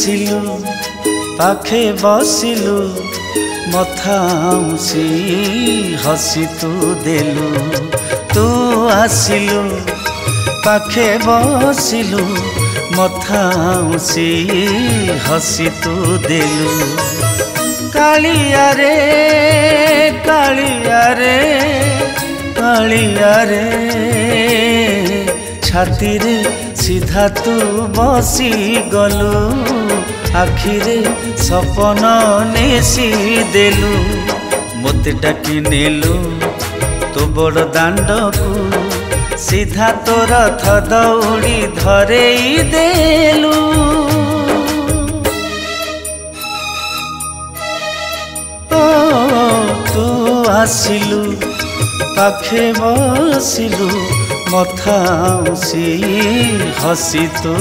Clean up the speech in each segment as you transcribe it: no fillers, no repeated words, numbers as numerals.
आसिलु पाखे बसिलु मथाउसी हसी तू देलु तू आसिलु पाखे बसिलु मथाउसी हसी तू देलु कालिया रे कालिया रे कालिया रे छाती रे सीधा तू बसी गलु आखिरे सपन नेसी देलु मते डाकी नेलु तो बड़ दांड को सीधा तो रथ दौड़ी धरेई देलु ओ तू आसिलु पाखे बसिलु मथाउसी हसी तू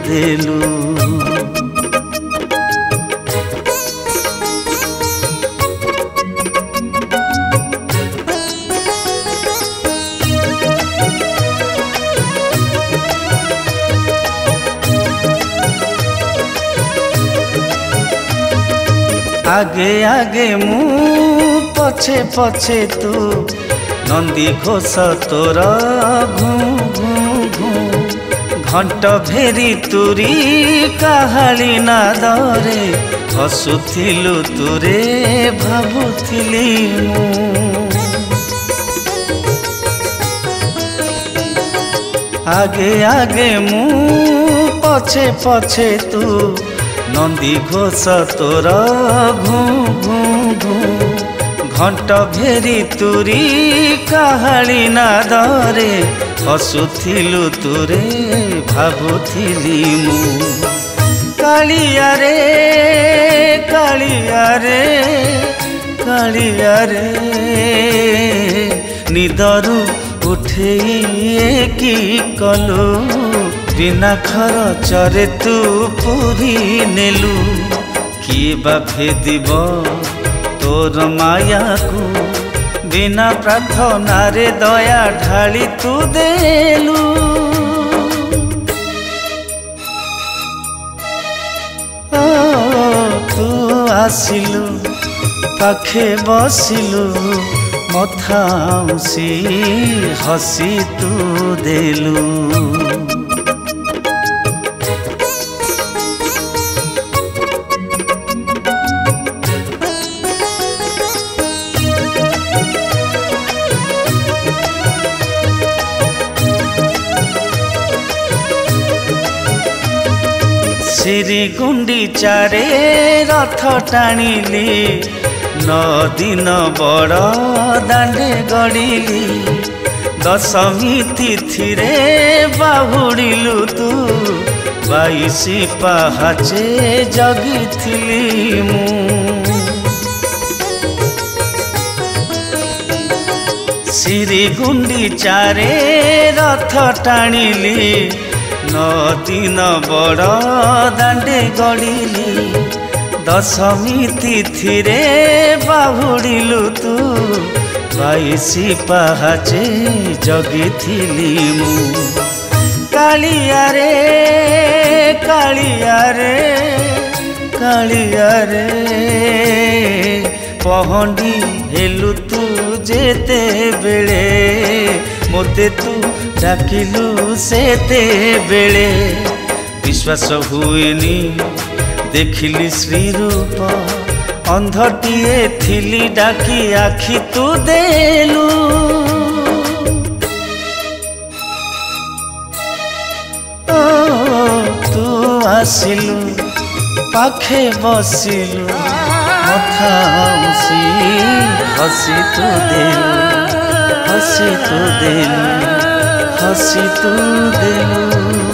देलु आगे आगे मु पछे पछे तू नंदी घोष तोर घू घू घू घंट भेरी तुरी काहाली नादरे हसुथिलु तुरे भाबुथिली मु आगे आगे मु पछे पछे तू नंदी घोष तोर घू घू घू घंट भेरी तुरी काहाली नादरे हसुथिलु तुरे भाबुथिली मु कालिया रे कालिया रे कालिया रे निदरु उठेई की कलु बिना खरचरे तू पूरी नेलु किए बा भेदिब तोर माया को बिना प्रार्थना रे दया ढाली तू देलु ओ तू आसिलु पाखे बसिलु मथाउसी हसी तू देलु श्री गुंडीचारे रथ टाणिली 9 दिन बड़ दांडे गड़िली दशमी तिथि रे बाहुड़िलु तू 22 पहाचे जगिथिली मु श्री गुंडीचारे रथ टाणिली 9 दिन बड़ दांडे गड़िली दशमी तिथि रे बाहुड़िलु तू 22 पहाचे जगिथिली मु कालिया रे कालिया रे कालिया रे पहंडी हेलु तू जेते बेले मोते तू डाकिलु सेते बेले विश्वास हुएनी देखिली श्री रूप अंधटीए थिली डाकी आखि तू देलु ओ तू आसिलु पाखे बसिलु मथाउसी हसी तू देलु हसी तू देलु हसी तू देलु।